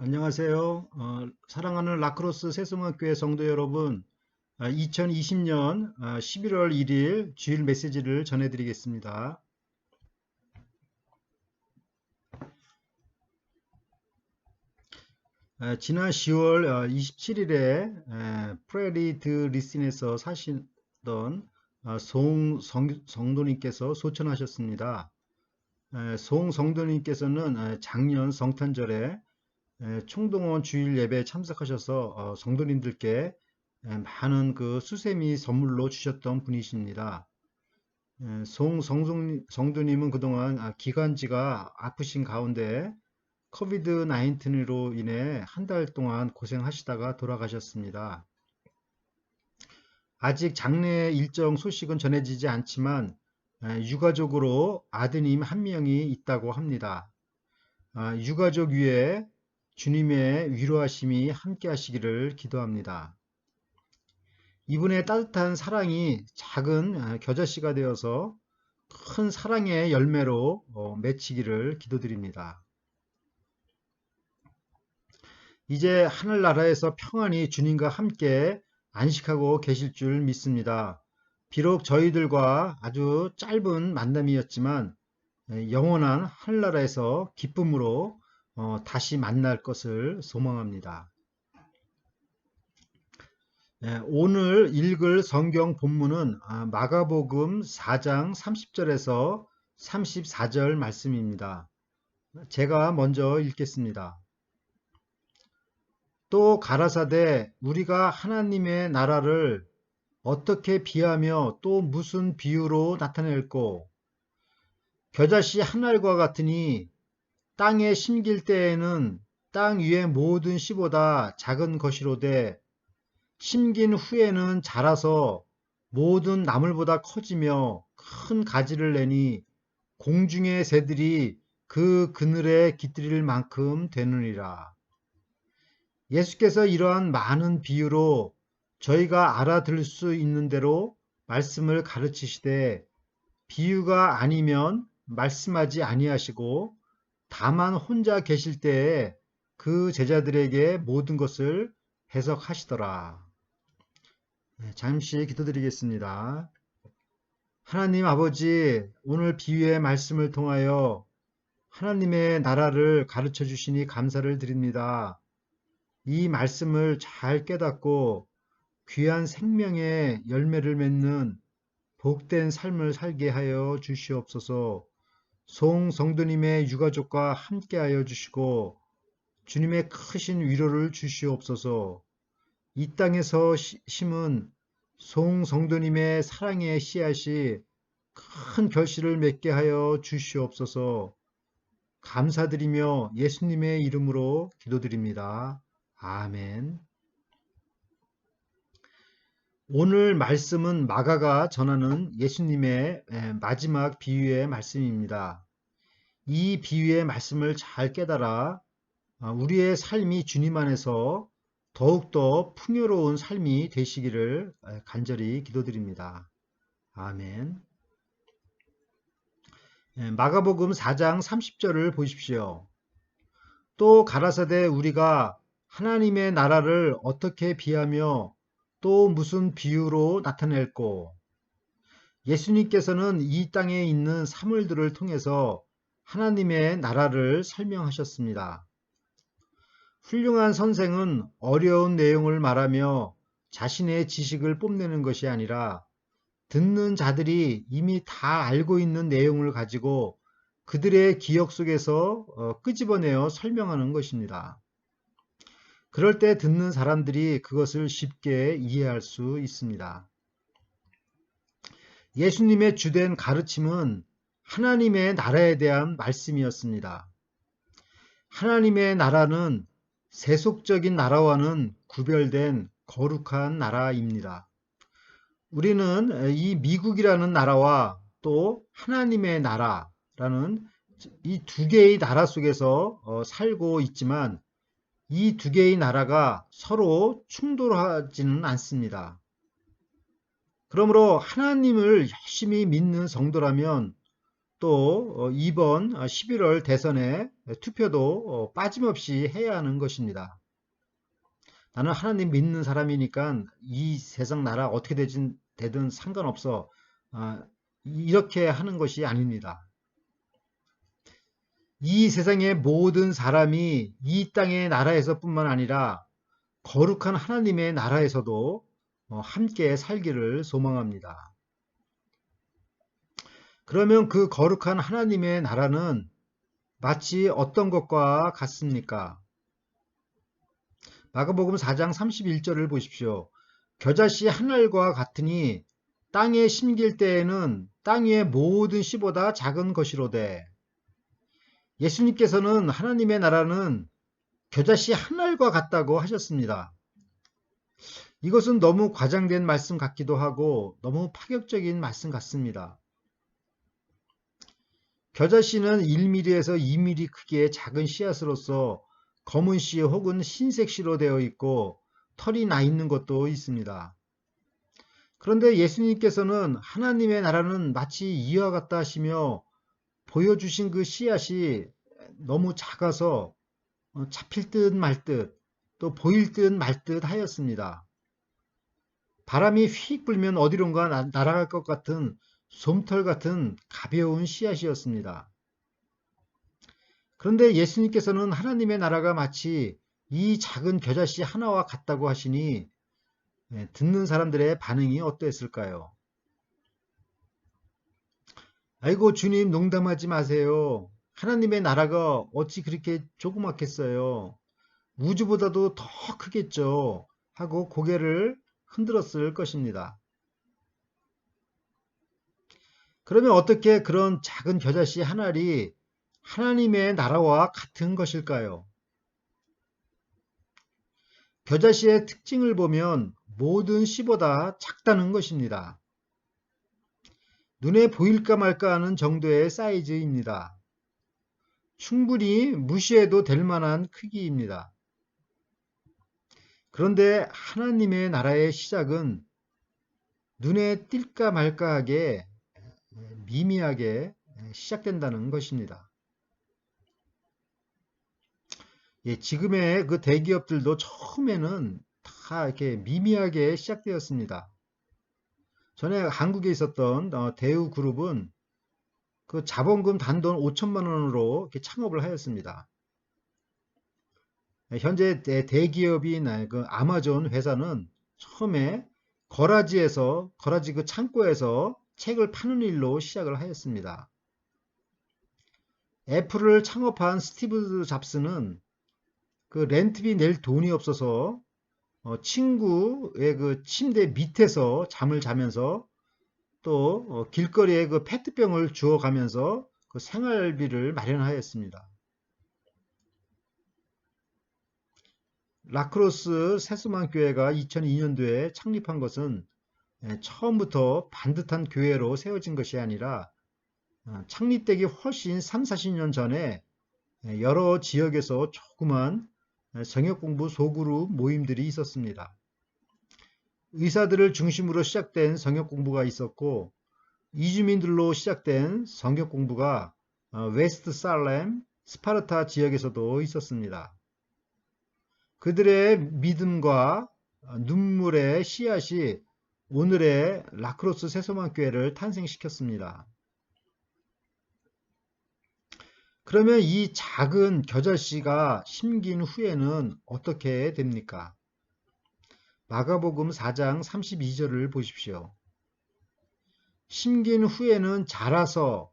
안녕하세요. 사랑하는 라크로스 새송학교의 성도 여러분, 2020년 11월 1일 주일 메시지를 전해드리겠습니다. 지난 10월 27일에 프레리 드 리슨에서 사시던 송 성도님께서 소천하셨습니다. 송 성도님께서는 작년 성탄절에 총동원 주일 예배에 참석하셔서 성도님들께 많은 그 수세미 선물로 주셨던 분이십니다. 성도님은 그동안 기관지가 아프신 가운데 코비드 19으로 인해 한 달 동안 고생하시다가 돌아가셨습니다. 아직 장례 일정 소식은 전해지지 않지만 유가족으로 아드님 한 명이 있다고 합니다. 유가족 위에 주님의 위로하심이 함께 하시기를 기도합니다. 이분의 따뜻한 사랑이 작은 겨자씨가 되어서 큰 사랑의 열매로 맺히기를 기도드립니다. 이제 하늘나라에서 평안히 주님과 함께 안식하고 계실 줄 믿습니다. 비록 저희들과 아주 짧은 만남이었지만 영원한 하늘나라에서 기쁨으로 다시 만날 것을 소망합니다. 오늘 읽을 성경 본문은 마가복음 4장 30절에서 34절 말씀입니다. 제가 먼저 읽겠습니다. 또 가라사대 우리가 하나님의 나라를 어떻게 비하며 또 무슨 비유로 나타낼꼬? 겨자씨 한 알과 같으니 땅에 심길 때에는 땅 위의 모든 씨보다 작은 것이로되 심긴 후에는 자라서 모든 나물보다 커지며 큰 가지를 내니 공중의 새들이 그 그늘에 깃들일 만큼 되느니라. 예수께서 이러한 많은 비유로 저희가 알아들을 수 있는 대로 말씀을 가르치시되 비유가 아니면 말씀하지 아니하시고 다만 혼자 계실 때에 그 제자들에게 모든 것을 해석하시더라. 잠시 기도드리겠습니다. 하나님 아버지, 오늘 비유의 말씀을 통하여 하나님의 나라를 가르쳐 주시니 감사를 드립니다. 이 말씀을 잘 깨닫고 귀한 생명의 열매를 맺는 복된 삶을 살게 하여 주시옵소서. 성도님의 유가족과 함께 하여 주시고 주님의 크신 위로를 주시옵소서. 이 땅에서 심은 성도님의 사랑의 씨앗이 큰 결실을 맺게 하여 주시옵소서. 감사드리며 예수님의 이름으로 기도드립니다. 아멘. 오늘 말씀은 마가가 전하는 예수님의 마지막 비유의 말씀입니다. 이 비유의 말씀을 잘 깨달아 우리의 삶이 주님 안에서 더욱더 풍요로운 삶이 되시기를 간절히 기도드립니다. 아멘. 마가복음 4장 30절을 보십시오. 또 가라사대 우리가 하나님의 나라를 어떻게 비하며 또 무슨 비유로 나타낼꼬? 예수님께서는 이 땅에 있는 사물들을 통해서 하나님의 나라를 설명하셨습니다. 훌륭한 선생은 어려운 내용을 말하며 자신의 지식을 뽐내는 것이 아니라 듣는 자들이 이미 다 알고 있는 내용을 가지고 그들의 기억 속에서 끄집어내어 설명하는 것입니다. 그럴 때 듣는 사람들이 그것을 쉽게 이해할 수 있습니다. 예수님의 주된 가르침은 하나님의 나라에 대한 말씀이었습니다. 하나님의 나라는 세속적인 나라와는 구별된 거룩한 나라입니다. 우리는 이 미국이라는 나라와 또 하나님의 나라라는 이 두 개의 나라 속에서 살고 있지만 이 두 개의 나라가 서로 충돌하지는 않습니다. 그러므로 하나님을 열심히 믿는 성도라면 또 이번 11월 대선에 투표도 빠짐없이 해야 하는 것입니다. 나는 하나님 믿는 사람이니까 이 세상 나라 어떻게 되든 상관없어. 이렇게 하는 것이 아닙니다. 이 세상의 모든 사람이 이 땅의 나라에서뿐만 아니라 거룩한 하나님의 나라에서도 함께 살기를 소망합니다. 그러면 그 거룩한 하나님의 나라는 마치 어떤 것과 같습니까? 마가복음 4장 31절을 보십시오. 겨자씨 한 알과 같으니 땅에 심길 때에는 땅 위의 모든 씨보다 작은 것이로되. 예수님께서는 하나님의 나라는 겨자씨 한 알과 같다고 하셨습니다. 이것은 너무 과장된 말씀 같기도 하고 너무 파격적인 말씀 같습니다. 겨자씨는 1mm에서 2mm 크기의 작은 씨앗으로서 검은 씨 혹은 흰색 씨로 되어 있고 털이 나 있는 것도 있습니다. 그런데 예수님께서는 하나님의 나라는 마치 이와 같다 하시며 보여주신 그 씨앗이 너무 작아서 잡힐 듯 말 듯 또 보일 듯 말 듯 하였습니다. 바람이 휙 불면 어디론가 날아갈 것 같은 솜털 같은 가벼운 씨앗이었습니다. 그런데 예수님께서는 하나님의 나라가 마치 이 작은 겨자씨 하나와 같다고 하시니 듣는 사람들의 반응이 어땠을까요? 아이고 주님 농담하지 마세요. 하나님의 나라가 어찌 그렇게 조그맣겠어요. 우주보다도 더 크겠죠. 하고 고개를 흔들었을 것입니다. 그러면 어떻게 그런 작은 겨자씨 한 알이 하나님의 나라와 같은 것일까요? 겨자씨의 특징을 보면 모든 씨보다 작다는 것입니다. 눈에 보일까 말까 하는 정도의 사이즈입니다. 충분히 무시해도 될 만한 크기입니다. 그런데 하나님의 나라의 시작은 눈에 띌까 말까하게 미미하게 시작된다는 것입니다. 지금의 그 대기업들도 처음에는 다 이렇게 미미하게 시작되었습니다. 전에 한국에 있었던 대우그룹은 그 자본금 단돈 5천만 원으로 이렇게 창업을 하였습니다. 현재 대기업인 그 아마존 회사는 처음에 거라지 그 창고에서 책을 파는 일로 시작을 하였습니다. 애플을 창업한 스티브 잡스는 그 렌트비 낼 돈이 없어서 친구의 그 침대 밑에서 잠을 자면서 또 길거리에 그 페트병을 주워가면서 그 생활비를 마련하였습니다. 라크로스 세수만 교회가 2002년도에 창립한 것은 처음부터 반듯한 교회로 세워진 것이 아니라 창립되기 훨씬 3, 40년 전에 여러 지역에서 조그만 성역공부 소그룹 모임들이 있었습니다. 의사들을 중심으로 시작된 성역공부가 있었고 이주민들로 시작된 성역공부가 웨스트 살렘, 스파르타 지역에서도 있었습니다. 그들의 믿음과 눈물의 씨앗이 오늘의 라크로스 세소만 교회를 탄생시켰습니다. 그러면 이 작은 겨자씨가 심긴 후에는 어떻게 됩니까? 마가복음 4장 32절을 보십시오. 심긴 후에는 자라서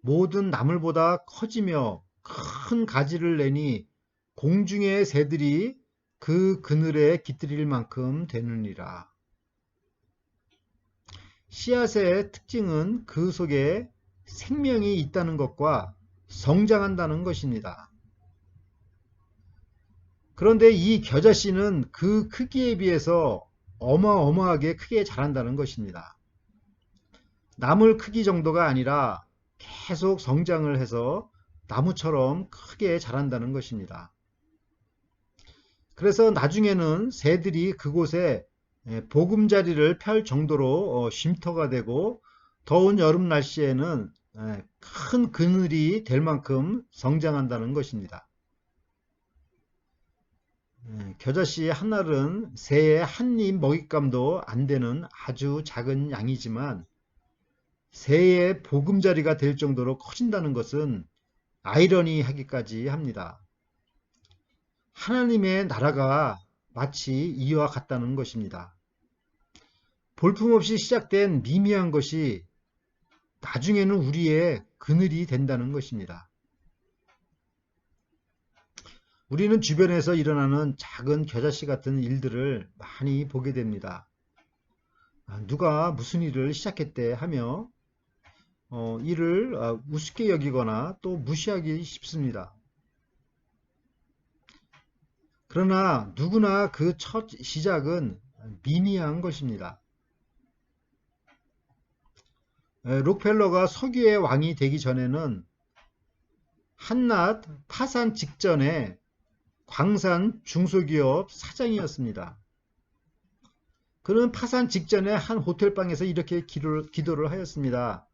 모든 나물보다 커지며 큰 가지를 내니 공중의 새들이 그 그늘에 깃들일 만큼 되느니라. 씨앗의 특징은 그 속에 생명이 있다는 것과 성장한다는 것입니다. 그런데 이 겨자씨는 그 크기에 비해서 어마어마하게 크게 자란다는 것입니다. 나물 크기 정도가 아니라 계속 성장을 해서 나무처럼 크게 자란다는 것입니다. 그래서 나중에는 새들이 그곳에 보금자리를 펼 정도로 쉼터가 되고 더운 여름 날씨에는 큰 그늘이 될 만큼 성장한다는 것입니다. 겨자씨 한 알은 새의 한 입 먹잇감도 안 되는 아주 작은 양이지만 새의 보금자리가 될 정도로 커진다는 것은 아이러니하기까지 합니다. 하나님의 나라가 마치 이와 같다는 것입니다. 볼품없이 시작된 미미한 것이 나중에는 우리의 그늘이 된다는 것입니다. 우리는 주변에서 일어나는 작은 겨자씨 같은 일들을 많이 보게 됩니다. 누가 무슨 일을 시작했대 하며 이를 우습게 여기거나 또 무시하기 쉽습니다. 그러나 누구나 그 첫 시작은 미미한 것입니다. 록펠러가 석유의 왕이 되기 전에는 한낱 파산 직전에 광산 중소기업 사장이었습니다. 그는 파산 직전에 한 호텔방에서 이렇게 기도를 하였습니다.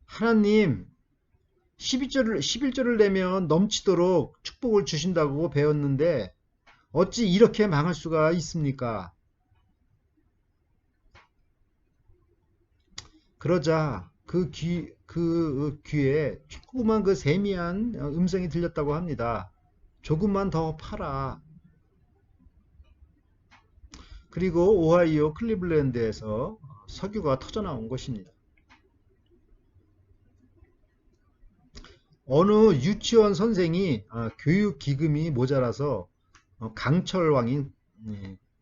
하나님, 11조를 내면 넘치도록 축복을 주신다고 배웠는데 어찌 이렇게 망할 수가 있습니까? 그러자 그 귀에 조그만 그 세미한 음성이 들렸다고 합니다. 조금만 더 팔아. 그리고 오하이오 클리블랜드에서 석유가 터져나온 것입니다. 어느 유치원 선생이 교육 기금이 모자라서 강철왕인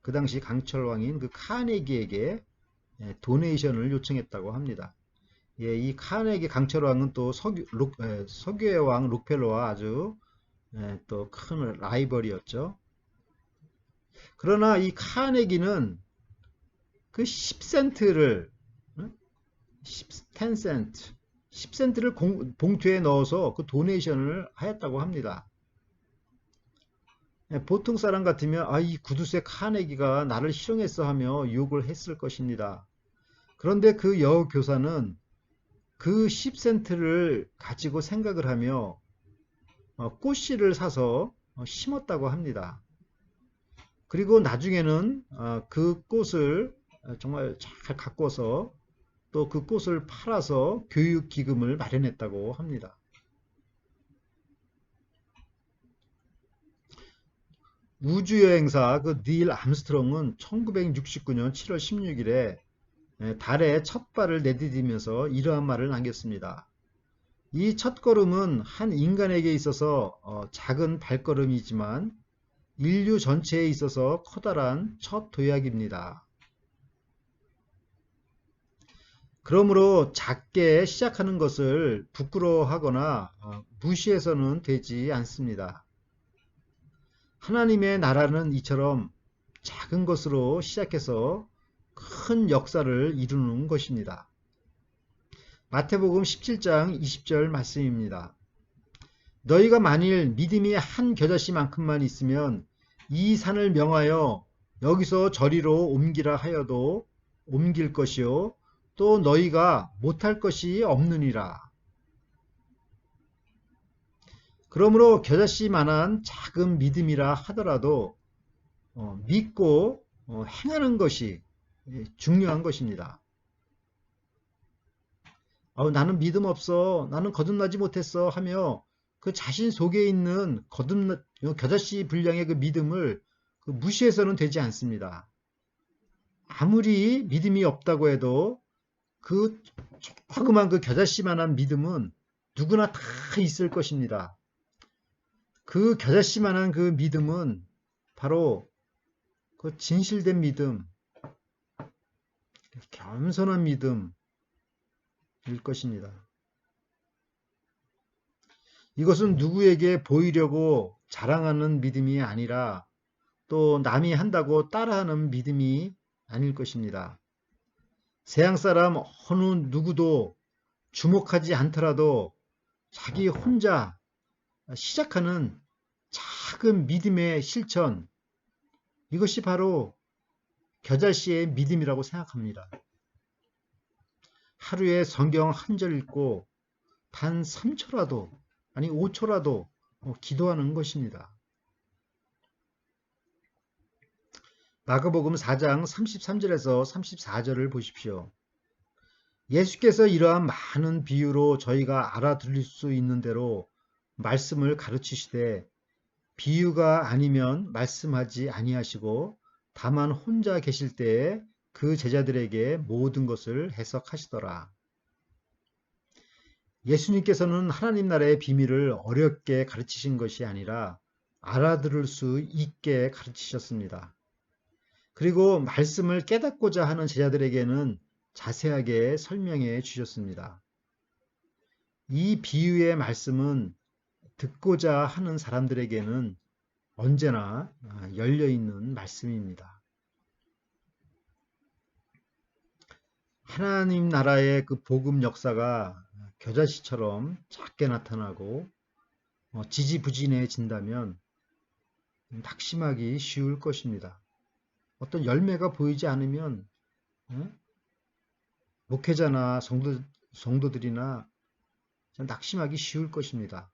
그 당시 강철왕인 그 카네기에게 도네이션을 요청했다고 합니다. 이 카네기 강철왕은 또 석유의 왕 록펠러와 아주 또 큰 라이벌이었죠. 그러나 이 카네기는 그 10센트를 10센트를 봉투에 넣어서 그 도네이션을 하였다고 합니다. 보통 사람 같으면 이 구두쇠 카네기가 나를 희롱했어 하며 욕을 했을 것입니다. 그런데 그 여교사는 그 10센트를 가지고 생각을 하며 꽃씨를 사서 심었다고 합니다. 그리고 나중에는 그 꽃을 정말 잘 가꿔서 또 그 꽃을 팔아서 교육기금을 마련했다고 합니다. 우주여행사 그 닐 암스트롱은 1969년 7월 16일에 달에 첫 발을 내디디면서 이러한 말을 남겼습니다. 이 첫걸음은 한 인간에게 있어서 작은 발걸음이지만 인류 전체에 있어서 커다란 첫 도약입니다. 그러므로 작게 시작하는 것을 부끄러워하거나 무시해서는 되지 않습니다. 하나님의 나라는 이처럼 작은 것으로 시작해서 큰 역사를 이루는 것입니다. 마태복음 17장 20절 말씀입니다. 너희가 만일 믿음이 한 겨자씨만큼만 있으면 이 산을 명하여 여기서 저리로 옮기라 하여도 옮길 것이요 또 너희가 못할 것이 없느니라. 그러므로 겨자씨만한 작은 믿음이라 하더라도 믿고 행하는 것이 중요한 것입니다. 나는 믿음 없어, 나는 거듭나지 못했어 하며 그 자신 속에 있는 겨자씨 분량의 그 믿음을 무시해서는 되지 않습니다. 아무리 믿음이 없다고 해도 그 조그만 그 겨자씨만한 믿음은 누구나 다 있을 것입니다. 그 겨자씨만한 그 믿음은 바로 그 진실된 믿음, 겸손한 믿음일 것입니다. 이것은 누구에게 보이려고 자랑하는 믿음이 아니라 또 남이 한다고 따라하는 믿음이 아닐 것입니다. 세상 사람 어느 누구도 주목하지 않더라도 자기 혼자 시작하는 작은 믿음의 실천, 이것이 바로 겨자씨의 믿음이라고 생각합니다. 하루에 성경 한 절 읽고 단 3초라도, 아니 5초라도 기도하는 것입니다. 마가복음 4장 33절에서 34절을 보십시오. 예수께서 이러한 많은 비유로 저희가 알아들을 수 있는 대로 말씀을 가르치시되 비유가 아니면 말씀하지 아니하시고 다만 혼자 계실 때에 그 제자들에게 모든 것을 해석하시더라. 예수님께서는 하나님 나라의 비밀을 어렵게 가르치신 것이 아니라 알아들을 수 있게 가르치셨습니다. 그리고 말씀을 깨닫고자 하는 제자들에게는 자세하게 설명해 주셨습니다. 이 비유의 말씀은 듣고자 하는 사람들에게는 언제나 열려있는 말씀입니다. 하나님 나라의 그 복음 역사가 겨자씨처럼 작게 나타나고 지지부진해진다면 낙심하기 쉬울 것입니다. 어떤 열매가 보이지 않으면 목회자나 성도들이나 낙심하기 쉬울 것입니다.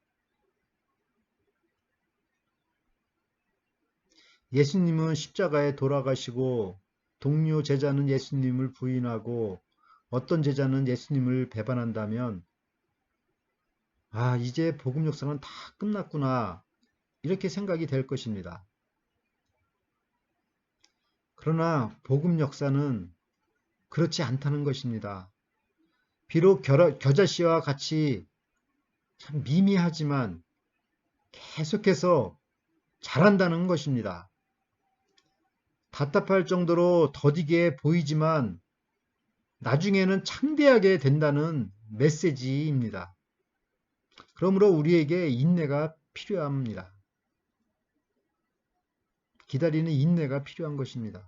예수님은 십자가에 돌아가시고 동료 제자는 예수님을 부인하고 어떤 제자는 예수님을 배반한다면 이제 복음 역사는 다 끝났구나 이렇게 생각이 될 것입니다. 그러나 복음 역사는 그렇지 않다는 것입니다. 비록 겨자씨와 같이 참 미미하지만 계속해서 자란다는 것입니다. 답답할 정도로 더디게 보이지만 나중에는 창대하게 된다는 메시지입니다. 그러므로 우리에게 인내가 필요합니다. 기다리는 인내가 필요한 것입니다.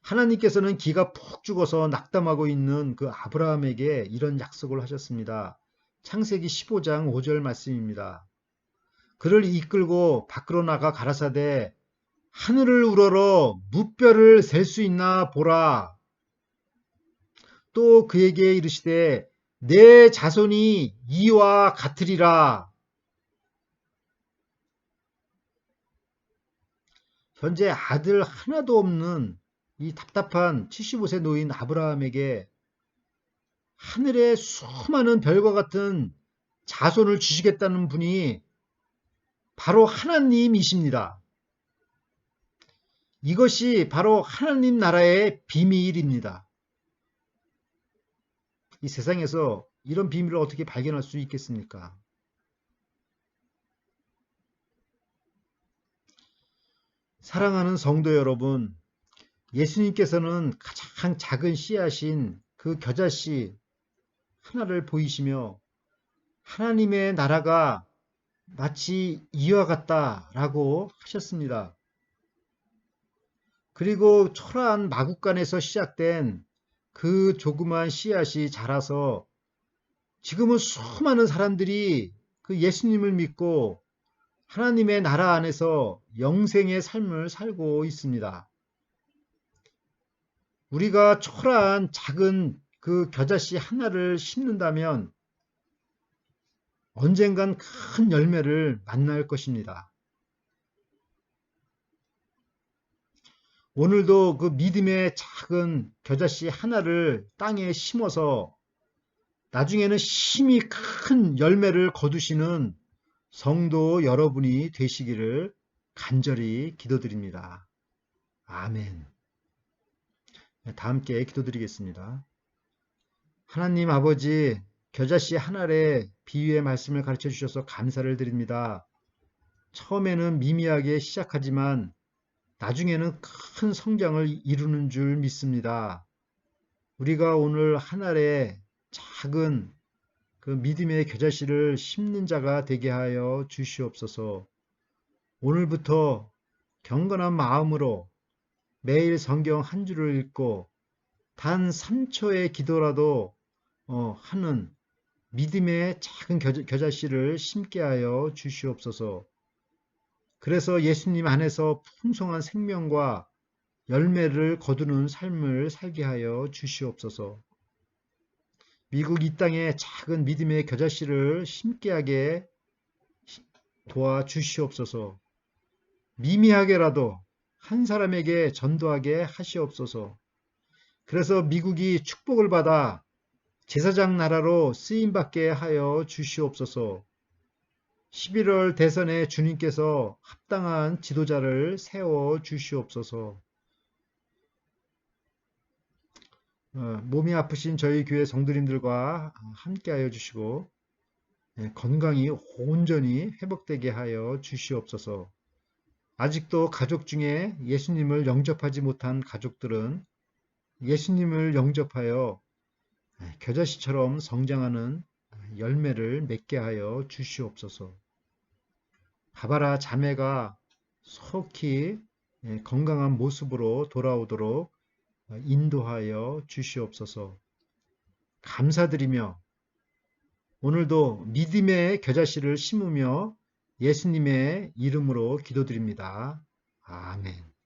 하나님께서는 기가 푹 죽어서 낙담하고 있는 그 아브라함에게 이런 약속을 하셨습니다. 창세기 15장 5절 말씀입니다. 그를 이끌고 밖으로 나가 가라사대 하늘을 우러러 무뼈를 셀 수 있나 보라. 또 그에게 이르시되 내 자손이 이와 같으리라. 현재 아들 하나도 없는 이 답답한 75세 노인 아브라함에게 하늘의 수많은 별과 같은 자손을 주시겠다는 분이 바로 하나님이십니다. 이것이 바로 하나님 나라의 비밀입니다. 이 세상에서 이런 비밀을 어떻게 발견할 수 있겠습니까? 사랑하는 성도 여러분, 예수님께서는 가장 작은 씨앗인 그 겨자씨 하나를 보이시며 하나님의 나라가 마치 이와 같다라고 하셨습니다. 그리고 초라한 마국간에서 시작된 그 조그만 씨앗이 자라서 지금은 수많은 사람들이 그 예수님을 믿고 하나님의 나라 안에서 영생의 삶을 살고 있습니다. 우리가 초라한 작은 그 겨자씨 하나를 심는다면 언젠간 큰 열매를 만날 것입니다. 오늘도 그 믿음의 작은 겨자씨 하나를 땅에 심어서 나중에는 심히 큰 열매를 거두시는 성도 여러분이 되시기를 간절히 기도드립니다. 아멘. 다 함께 기도드리겠습니다. 하나님 아버지, 겨자씨 하나의 비유의 말씀을 가르쳐 주셔서 감사를 드립니다. 처음에는 미미하게 시작하지만 나중에는 큰 성장을 이루는 줄 믿습니다. 우리가 오늘 하늘의 작은 그 믿음의 겨자씨를 심는 자가 되게 하여 주시옵소서. 오늘부터 경건한 마음으로 매일 성경 한 줄을 읽고 단 3초의 기도라도 하는 믿음의 작은 겨자씨를 심게 하여 주시옵소서. 그래서 예수님 안에서 풍성한 생명과 열매를 거두는 삶을 살게 하여 주시옵소서. 미국 이 땅에 작은 믿음의 겨자씨를 심게 하게 도와주시옵소서. 미미하게라도 한 사람에게 전도하게 하시옵소서. 그래서 미국이 축복을 받아 제사장 나라로 쓰임받게 하여 주시옵소서. 11월 대선에 주님께서 합당한 지도자를 세워 주시옵소서. 몸이 아프신 저희 교회 성도님들과 함께 하여 주시고 건강이 온전히 회복되게 하여 주시옵소서. 아직도 가족 중에 예수님을 영접하지 못한 가족들은 예수님을 영접하여 겨자씨처럼 성장하는 열매를 맺게 하여 주시옵소서. 바바라 자매가 속히 건강한 모습으로 돌아오도록 인도하여 주시옵소서. 감사드리며 오늘도 믿음의 겨자씨를 심으며 예수님의 이름으로 기도드립니다. 아멘.